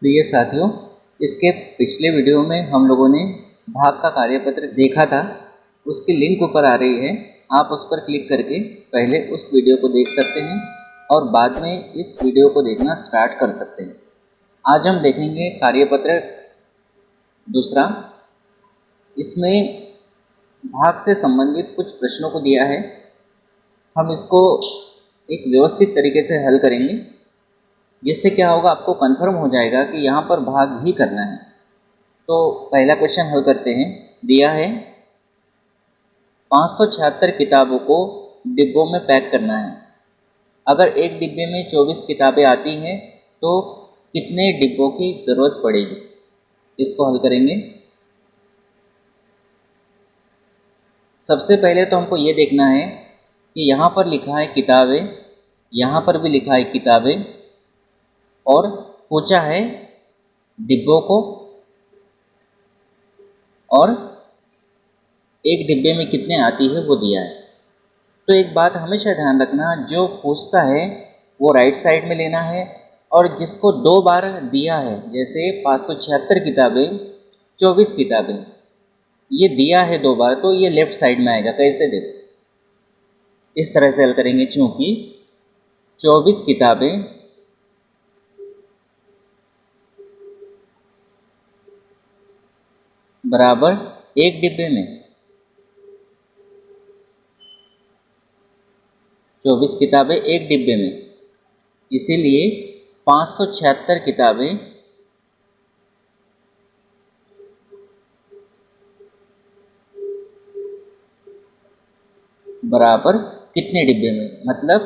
प्रिय साथियों, इसके पिछले वीडियो में हम लोगों ने भाग का कार्यपत्र देखा था। उसकी लिंक ऊपर आ रही है, आप उस पर क्लिक करके पहले उस वीडियो को देख सकते हैं और बाद में इस वीडियो को देखना स्टार्ट कर सकते हैं। आज हम देखेंगे कार्यपत्र दूसरा। इसमें भाग से संबंधित कुछ प्रश्नों को दिया है। हम इसको एक व्यवस्थित तरीके से हल करेंगे, जिससे क्या होगा, आपको कंफर्म हो जाएगा कि यहाँ पर भाग ही करना है। तो पहला क्वेश्चन हल करते हैं। दिया है 576 किताबों को डिब्बों में पैक करना है। अगर एक डिब्बे में 24 किताबें आती हैं तो कितने डिब्बों की ज़रूरत पड़ेगी? इसको हल करेंगे। सबसे पहले तो हमको ये देखना है कि यहाँ पर लिखा है किताबें, यहाँ पर भी लिखा है किताबें, और पूछा है डिब्बों को, और एक डिब्बे में कितने आती है वो दिया है। तो एक बात हमेशा ध्यान रखना, जो पूछता है वो राइट साइड में लेना है, और जिसको 2 बार दिया है, जैसे 576 किताबें, 24 किताबें, ये दिया है 2 बार, तो ये लेफ्ट साइड में आएगा। कैसे देखो, इस तरह से हल करेंगे। चूँकि 24 किताबें बराबर एक डिब्बे में, 24 किताबें एक डिब्बे में, इसीलिए 576 किताबें बराबर कितने डिब्बे में। मतलब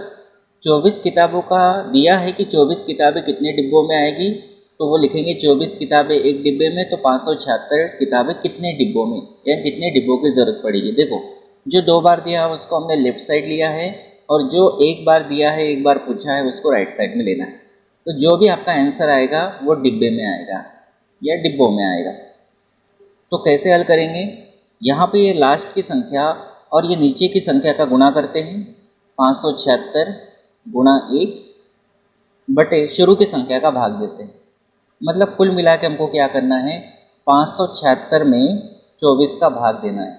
24 किताबों का दिया है कि 24 किताबें कितने डिब्बों में आएगी, तो वो लिखेंगे 24 किताबें एक डिब्बे में, तो 576 किताबें कितने डिब्बों में, या कितने डिब्बों की ज़रूरत पड़ेगी। देखो, जो 2 बार दिया है उसको हमने लेफ्ट साइड लिया है, और जो एक बार दिया है, एक बार पूछा है, उसको राइट साइड में लेना है। तो जो भी आपका आंसर आएगा वो डिब्बे में आएगा या डिब्बों में आएगा। तो कैसे हल करेंगे? यहाँ पे ये लास्ट की संख्या और ये नीचे की संख्या का गुणा करते हैं। 576 गुणा 1 बटे शुरू की संख्या का भाग देते हैं। मतलब कुल मिला के हमको क्या करना है, 576 में 24 का भाग देना है।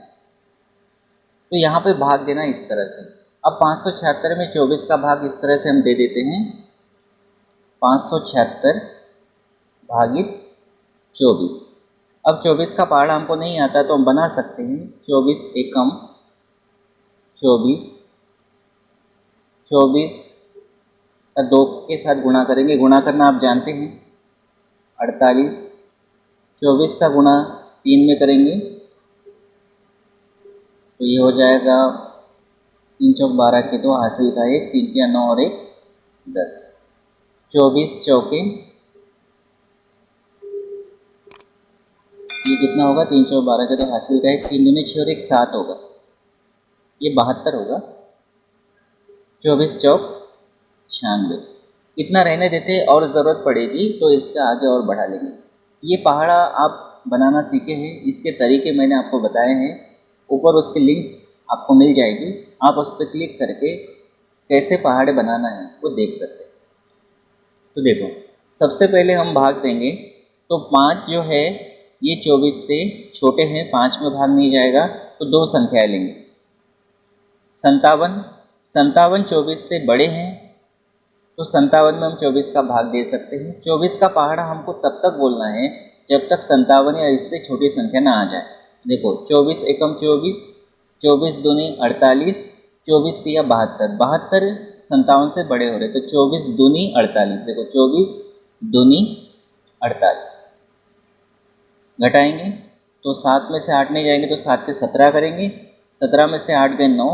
तो यहाँ पे भाग देना इस तरह से। अब 576 में 24 का भाग इस तरह से हम दे देते हैं, 576 भागित 24। अब 24 का पहाड़ा हमको नहीं आता तो हम बना सकते हैं 24 एकम 24, 24 का 2 के साथ गुणा करेंगे। गुणा करना आप जानते हैं, 48। 24 का गुणा 3 में करेंगे तो ये हो जाएगा 3 चौक 12 के 2, हासिल का 1, 3 के 9 और 1 10। 24 चौके, ये कितना होगा, 3 चौक 12 के 2, हासिल का 1, 3 दूनी 6 और 1 7 होगा, ये 72 होगा। 24 चौक 96। इतना रहने देते, और ज़रूरत पड़ेगी तो इसका आगे और बढ़ा लेंगे। ये पहाड़ा आप बनाना सीखे हैं, इसके तरीके मैंने आपको बताए हैं। ऊपर उसकी लिंक आपको मिल जाएगी, आप उस पर क्लिक करके कैसे पहाड़े बनाना है वो देख सकते हैं। तो देखो, सबसे पहले हम भाग देंगे। तो 5 जो है ये 24 से छोटे हैं, 5 में भाग नहीं जाएगा, तो 2 संख्याएँ लेंगे। 57, 57 24 से बड़े हैं, तो 57 में हम 24 का भाग दे सकते हैं। 24 का पहाड़ा हमको तब तक बोलना है जब तक 57 या इससे छोटी संख्या ना आ जाए। देखो, 24 एकम 24, 24 दूनी 48, 24 दिया 72, 72 57 से बड़े हो रहे, तो 24 दूनी 48। देखो, 24 दूनी 48 घटाएंगे तो 7 में से 8 नहीं जाएंगे, तो 7 के 17 करेंगे, 17 में से 8 गए 9।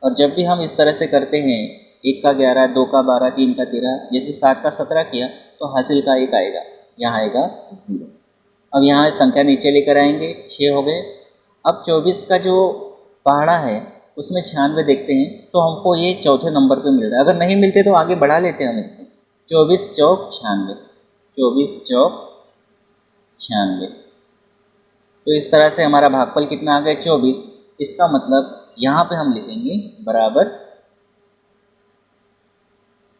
और जब भी हम इस तरह से करते हैं, 1 का 11, 2 का 12, 3 का 13, जैसे 7 का 17 किया तो हासिल का 1 आएगा, यहाँ आएगा 0। अब यहाँ संख्या नीचे लेकर आएंगे, 6 हो गए। अब 24 का जो पहाड़ा है उसमें 96 देखते हैं, तो हमको ये चौथे नंबर पे मिल रहा है। अगर नहीं मिलते तो आगे बढ़ा लेते हैं हम इसको, 24 चौक 96, 24 चौक 96। तो इस तरह से हमारा भागफल कितना आ गया, 24। इसका मतलब यहाँ पे हम लिखेंगे बराबर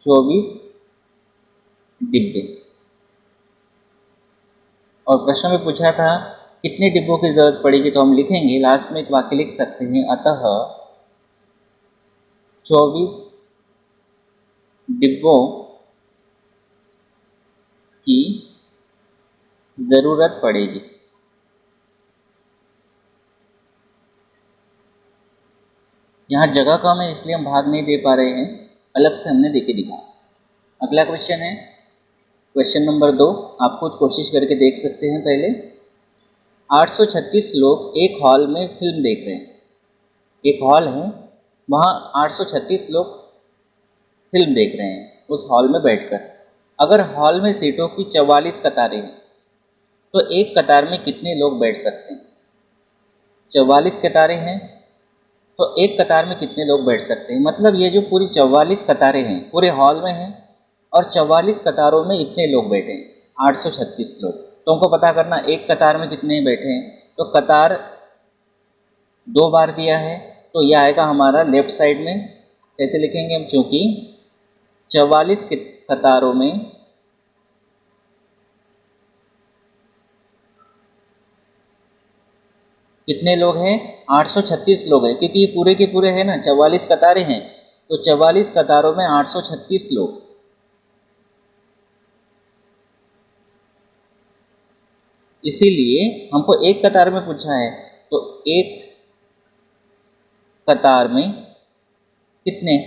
24 डिब्बे। और प्रश्न में पूछा था कितने डिब्बों की ज़रूरत पड़ेगी, तो हम लिखेंगे लास्ट में एक वाक्य लिख सकते हैं, अतः 24 डिब्बों की ज़रूरत पड़ेगी। यहाँ जगह कम है इसलिए हम भाग नहीं दे पा रहे हैं, अलग से हमने देके दिखा। अगला क्वेश्चन है क्वेश्चन नंबर 2, आप खुद कोशिश करके देख सकते हैं। पहले 836 लोग एक हॉल में फिल्म देख रहे हैं। एक हॉल है, वहाँ 836 लोग फिल्म देख रहे हैं उस हॉल में बैठकर। अगर हॉल में सीटों की 44 कतारें हैं तो एक कतार में कितने लोग बैठ सकते हैं? 44 कतारें हैं तो एक कतार में कितने लोग बैठ सकते हैं? मतलब ये जो पूरी 44 कतारें हैं पूरे हॉल में हैं और 44 कतारों में इतने लोग बैठे हैं, 836 लोग। तो हमको पता करना एक कतार में कितने बैठे हैं। तो कतार 2 बार दिया है तो यह आएगा हमारा लेफ्ट साइड में। कैसे लिखेंगे हम? चूँकि 44 कतारों में कितने लोग हैं? 836 लोग हैं, क्योंकि ये पूरे के पूरे हैं ना, 44 कतारें हैं, तो 44 कतारों में 836 लोग। इसीलिए हमको एक कतार में पूछा है, तो एक कतार में कितने?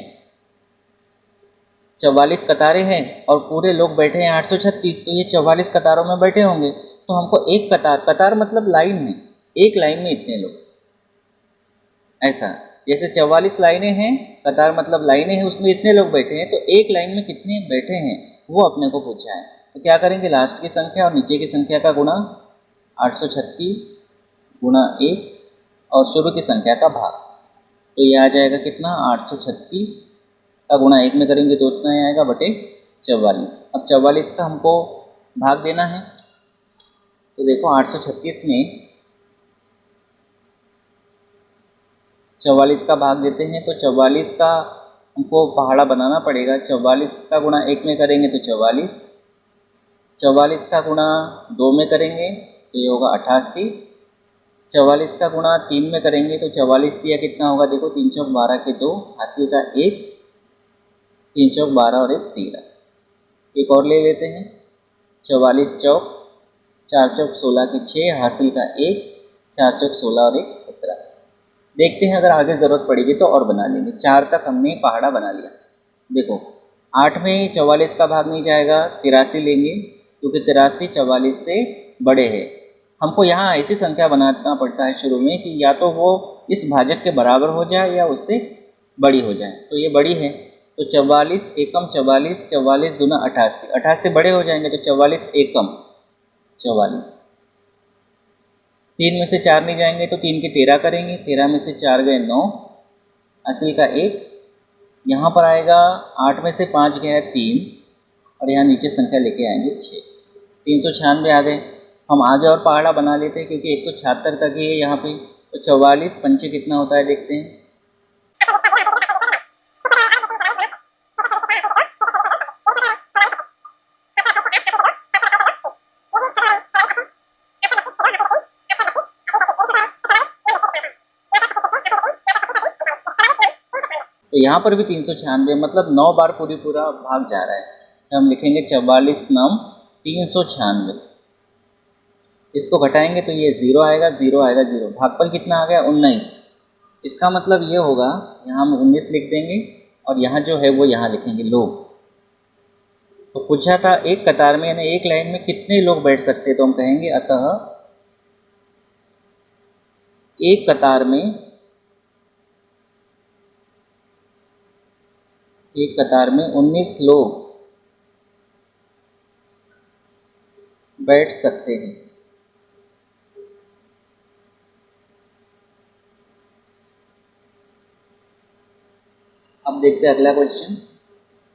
44 कतारें हैं और पूरे लोग बैठे हैं 836, तो ये 44 कतारों में बैठे होंगे। तो हमको एक कतार मतलब लाइन है, एक लाइन में इतने लोग, ऐसा जैसे 44 लाइनें हैं, कतार मतलब लाइनें हैं, उसमें इतने लोग बैठे हैं, तो एक लाइन में कितने बैठे हैं वो अपने को पूछा है। तो क्या करेंगे? लास्ट की संख्या और नीचे की संख्या का गुणा, 836 गुणा 1 और शुरू की संख्या का भाग, तो ये आ जाएगा कितना? 836 का गुणा 1 में करेंगे तो उतना ही आएगा बटे 44। अब 44 का हमको भाग देना है, तो देखो 836 में 44 का भाग देते हैं, तो 44 का हमको पहाड़ा बनाना पड़ेगा। 44 का गुणा 1 में करेंगे तो 44, 44 का गुणा 2 में करेंगे तो ये होगा 88, 44 का गुणा 3 में करेंगे तो 44 दिया कितना होगा? देखो 3 चौक 12 के 2, हासिल का 1, 3 चौक 12 और 1 13। एक और ले लेते हैं, 44 चौक 4 चौक 16 के 6, हासिल का 1, 4 चौक 16 और 1 17। देखते हैं अगर आगे ज़रूरत पड़ेगी तो और बना लेंगे। 4 तक हमने पहाड़ा बना लिया। देखो 8 में 44 का भाग नहीं जाएगा, 83 लेंगे, क्योंकि 83 44 से बड़े हैं। हमको यहाँ ऐसी संख्या बनाना पड़ता है शुरू में कि या तो वो इस भाजक के बराबर हो जाए या उससे बड़ी हो जाए। तो ये बड़ी है, तो 44 एकम 44, 44 दूना 88, 88 से बड़े हो जाएंगे तो 44 एकम 44। 3 में से 4 नहीं जाएंगे तो 3 के 13 करेंगे, 13 में से 4 गए 9, हासिल का 1, यहाँ पर आएगा 8 में से 5 गया 3 और यहाँ नीचे संख्या लेके आएंगे 6, 396 आ गए। हम आगे और पहाड़ा बना लेते हैं क्योंकि 176 तक ही है यहाँ पे। तो 44 पंचे कितना होता है देखते हैं। तो यहाँ पर भी 396, मतलब 9 बार पूरा भाग जा रहा है। तो हम लिखेंगे 44 नम 396। इसको घटाएंगे तो ये 0 आएगा, 0 आएगा, 0। भागफल कितना आ गया? 19। इसका मतलब ये होगा, यहाँ हम 19 लिख देंगे और यहाँ जो है वो यहाँ लिखेंगे लोग। तो पूछा था एक कतार में यानी एक लाइन में कितने लोग बैठ सकते हैं, तो हम कहेंगे अतः एक कतार में 19 लोग बैठ सकते हैं। अब देखते हैं अगला क्वेश्चन,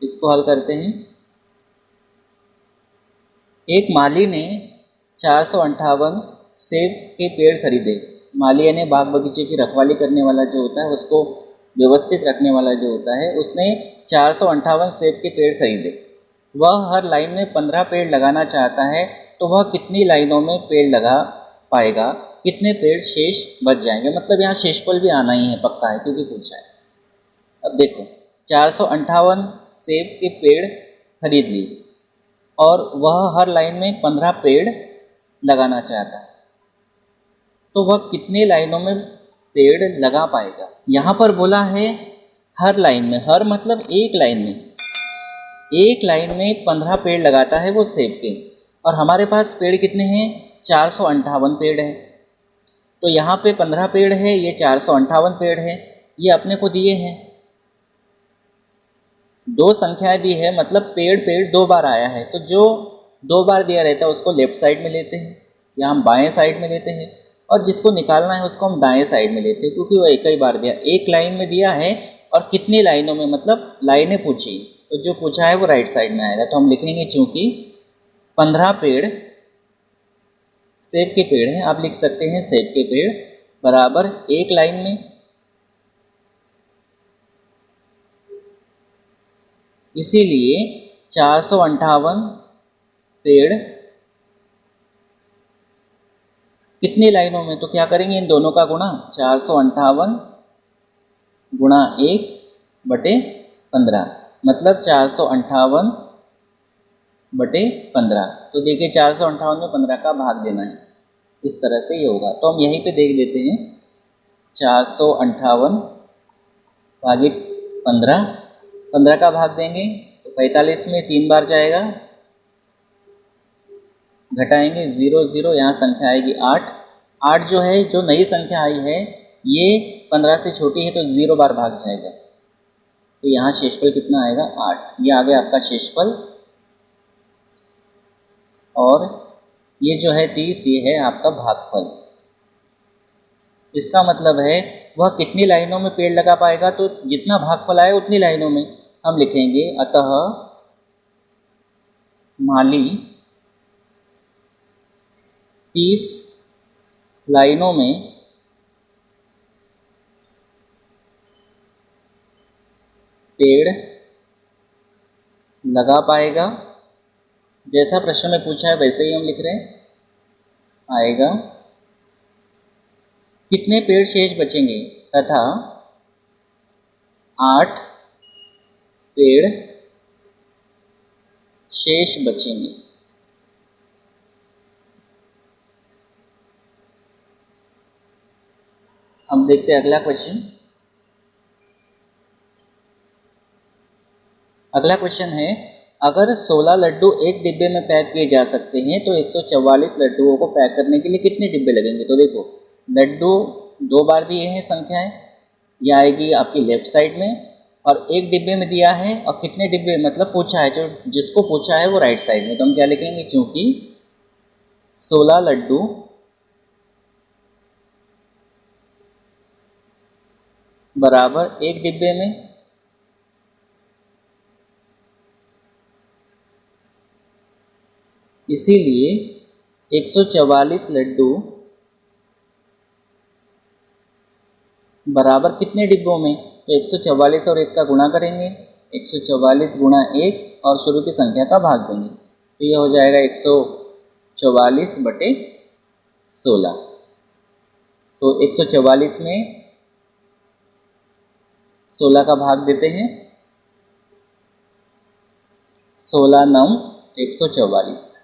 इसको हल करते हैं। एक माली ने 458 सेब के पेड़ खरीदे। माली यानी बाग बगीचे की रखवाली करने वाला जो होता है, उसको व्यवस्थित रखने वाला जो होता है, उसने 458 सेब के पेड़ खरीदे। वह हर लाइन में 15 पेड़ लगाना चाहता है, तो वह कितनी लाइनों में पेड़ लगा पाएगा, कितने पेड़ शेष बच जाएंगे। मतलब यहाँ शेषफल भी आना ही है, पक्का है क्योंकि पूछा है। अब देखो 458 सेब के पेड़ खरीद लिए और वह हर लाइन में 15 पेड़ लगाना चाहता है, तो वह कितने लाइनों में पेड़ लगा पाएगा। यहाँ पर बोला है हर लाइन में, हर मतलब एक लाइन में, एक लाइन में 15 पेड़ लगाता है वो सेब के, और हमारे पास पेड़ कितने हैं, 458 पेड़ है। तो यहाँ पे 15 पेड़ है, ये 458 पेड़ है, ये अपने को दिए हैं, दो संख्याएं दी है, मतलब पेड़ पेड़ दो बार आया है, तो जो दो बार दिया रहता है उसको लेफ्ट साइड में लेते हैं या हम बाएं साइड में लेते हैं, और जिसको निकालना है उसको हम दाएं साइड में लेते हैं, क्योंकि वो एक ही बार दिया, एक लाइन में दिया है और कितनी लाइनों में, मतलब लाइनें पूछी, तो जो पूछा है वो राइट साइड में आएगा। तो हम लिखेंगे चूंकि 15 पेड़ सेब के पेड़ हैं, आप लिख सकते हैं सेब के पेड़ बराबर एक लाइन में, इसीलिए 458 पेड़ कितनी लाइनों में, तो क्या करेंगे इन दोनों का गुणा, 458 गुणा 1 बटे 15, मतलब 458 बटे 15। तो देखिए 458 में 15 का भाग देना है, इस तरह से ये होगा। तो हम यहीं पे देख देते हैं, 458 भागे 15, 15 का भाग देंगे तो 45 में 3 बार जाएगा, घटाएंगे 0 0, यहाँ संख्या आएगी 8, 8 जो है, जो नई संख्या आई है ये 15 से छोटी है तो 0 बार भाग जाएगा, तो यहाँ शेषफल कितना आएगा 8, ये आ गया आपका शेषफल। और ये जो है 30, ये है आपका भागफल। इसका मतलब है वह कितनी लाइनों में पेड़ लगा पाएगा, तो जितना भागफल आए उतनी लाइनों में हम लिखेंगे, अतः माली 30 लाइनों में पेड़ लगा पाएगा। जैसा प्रश्न में पूछा है वैसे ही हम लिख रहे हैं, आएगा कितने पेड़ शेष बचेंगे, तथा 8 पेड़ शेष बचेंगे। हम देखते हैं अगला क्वेश्चन। अगला क्वेश्चन है, अगर 16 लड्डू एक डिब्बे में पैक किए जा सकते हैं तो 144 लड्डुओं को पैक करने के लिए कितने डिब्बे लगेंगे। तो देखो लड्डू दो बार दिए हैं संख्याएं, यह आएगी आपकी लेफ्ट साइड में, और एक डिब्बे में दिया है, और कितने डिब्बे मतलब पूछा है, जो जिसको पूछा है वो राइट साइड में, तो हम क्या लिखेंगे, चूंकि 16 लड्डू बराबर एक डिब्बे में, इसीलिए 144 लड्डू बराबर कितने डिब्बों में, तो 144 और 1 का गुणा करेंगे, 144 गुणा 1 और शुरू की संख्या का भाग देंगे, तो ये हो जाएगा 144 बटे 16। तो 144 में 16 का भाग देते हैं, 16 9 144,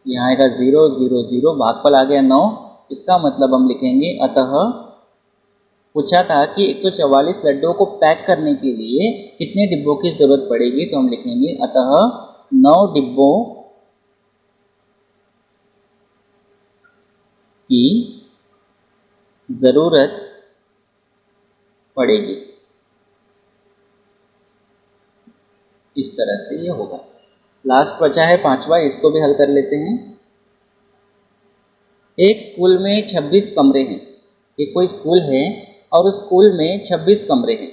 यहाँ आएगा 0 0 0, भागफल आ गया 9। इसका मतलब हम लिखेंगे, अतः पूछा था कि 144 लड्डुओं को पैक करने के लिए कितने डिब्बों की ज़रूरत पड़ेगी, तो हम लिखेंगे अतः 9 डिब्बों की ज़रूरत पड़ेगी। इस तरह से ये होगा। लास्ट बचा है 5वां, इसको भी हल कर लेते हैं। एक स्कूल में 26 कमरे हैं, एक कोई स्कूल है और उस स्कूल में 26 कमरे हैं,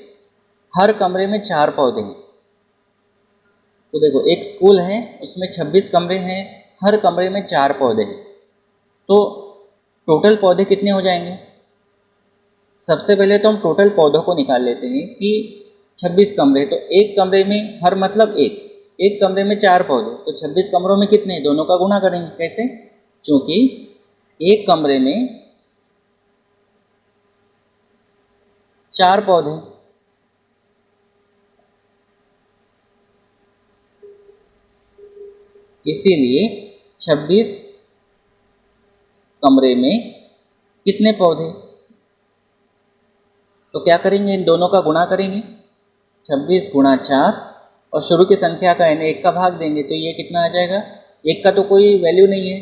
हर कमरे में 4 पौधे हैं। तो देखो एक स्कूल है उसमें 26 कमरे हैं, हर कमरे में 4 पौधे हैं, तो टोटल पौधे कितने हो जाएंगे। सबसे पहले तो हम टोटल पौधों को निकाल लेते हैं कि 26 कमरे, तो एक कमरे में हर मतलब एक, एक कमरे में 4 पौधे, तो 26 कमरों में कितने, दोनों का गुणा करेंगे। कैसे? क्योंकि एक कमरे में 4 पौधे, इसीलिए 26 कमरे में कितने पौधे। तो क्या करेंगे, इन दोनों का गुणा करेंगे, 26 गुणा 4, और शुरू की संख्या का यानी 1 का भाग देंगे, तो ये कितना आ जाएगा, 1 का तो कोई वैल्यू नहीं है।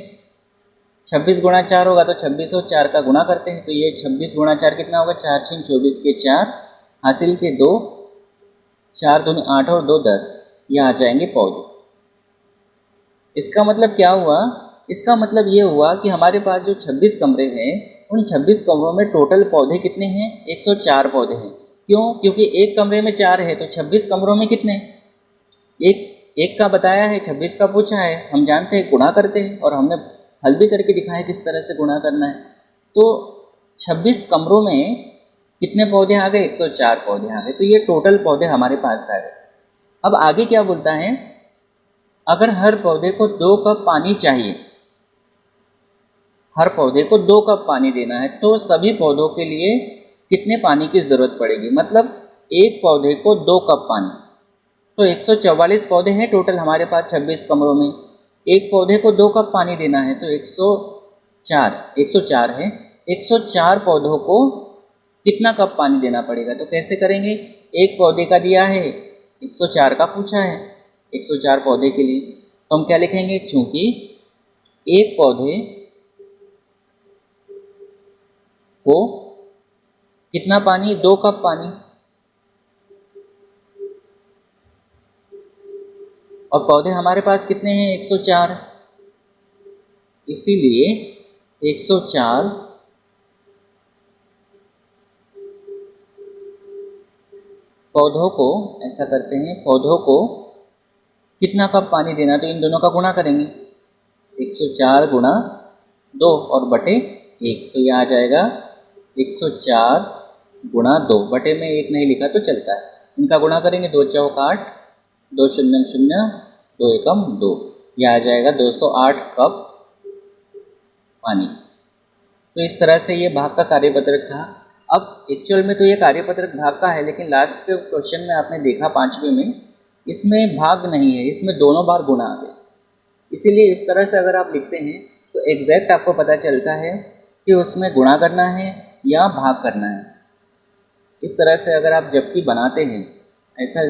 26 गुणा 4 होगा तो 26 और 4 का गुणा करते हैं, तो ये 26 गुणा 4 कितना होगा, 4 6 24 के 4, हासिल के 2, 4 दूनी 8 और 2 10, ये आ जाएंगे पौधे। इसका मतलब क्या हुआ, इसका मतलब ये हुआ कि हमारे पास जो 26 कमरे हैं, उन 26 कमरों में टोटल पौधे कितने हैं, 104 पौधे हैं। क्यों? क्योंकि एक कमरे में 4 है, तो 26 कमरों में कितने, एक का बताया है, 26 का पूछा है, हम जानते हैं गुणा करते हैं, और हमने हल भी करके दिखाया किस तरह से गुणा करना है। तो 26 कमरों में कितने पौधे आ गए, 104 पौधे आ गए, तो ये टोटल पौधे हमारे पास आ गए। अब आगे क्या बोलता है, अगर हर पौधे को 2 कप पानी चाहिए, हर पौधे को 2 कप पानी देना है, तो सभी पौधों के लिए कितने पानी की ज़रूरत पड़ेगी। मतलब एक पौधे को 2 कप पानी, तो 144 पौधे हैं टोटल हमारे पास 26 कमरों में, एक पौधे को 2 कप पानी देना है, तो 104 है, 104 पौधों को कितना कप पानी देना पड़ेगा। तो कैसे करेंगे, एक पौधे का दिया है, 104 का पूछा है, 104 पौधे के लिए, तो हम क्या लिखेंगे, चूंकि एक पौधे को कितना पानी, 2 कप पानी, और पौधे हमारे पास कितने हैं, 104, इसीलिए 104 पौधों को, ऐसा करते हैं, पौधों को कितना कप पानी देना, तो इन दोनों का गुणा करेंगे, 104 गुणा 2 और बटे 1, तो यह आ जाएगा 104 गुणा 2, बटे में 1 नहीं लिखा तो चलता है, इनका गुणा करेंगे, 2 चौक 8, 2 शून्य 0, 2 एकम 2, यह आ जाएगा 208 कप पानी। तो इस तरह से ये भाग का कार्यपत्रक था। अब एक्चुअल में तो ये कार्यपत्रक भाग का है, लेकिन लास्ट के क्वेश्चन में आपने देखा 5वें में, इसमें भाग नहीं है, इसमें दोनों बार गुणा आ गए। इसीलिए इस तरह से अगर आप लिखते हैं तो एग्जैक्ट आपको पता चलता है कि उसमें गुणा करना है या भाग करना है। इस तरह से अगर आप जबकि बनाते हैं, ऐसा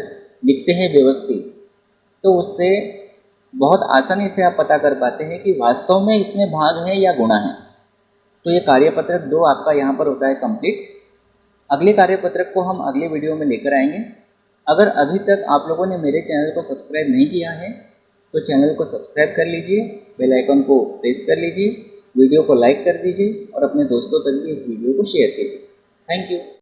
लिखते हैं व्यवस्थित, तो उससे बहुत आसानी से आप पता कर पाते हैं कि वास्तव में इसमें भाग है या गुणा है। तो ये कार्यपत्रक 2 आपका यहाँ पर होता है कंप्लीट। अगले कार्यपत्रक को हम अगले वीडियो में लेकर आएंगे। अगर अभी तक आप लोगों ने मेरे चैनल को सब्सक्राइब नहीं किया है तो चैनल को सब्सक्राइब कर लीजिए, बेल आइकन को प्रेस कर लीजिए, वीडियो को लाइक कर दीजिए और अपने दोस्तों तक भी इस वीडियो को शेयर कीजिए। Thank you.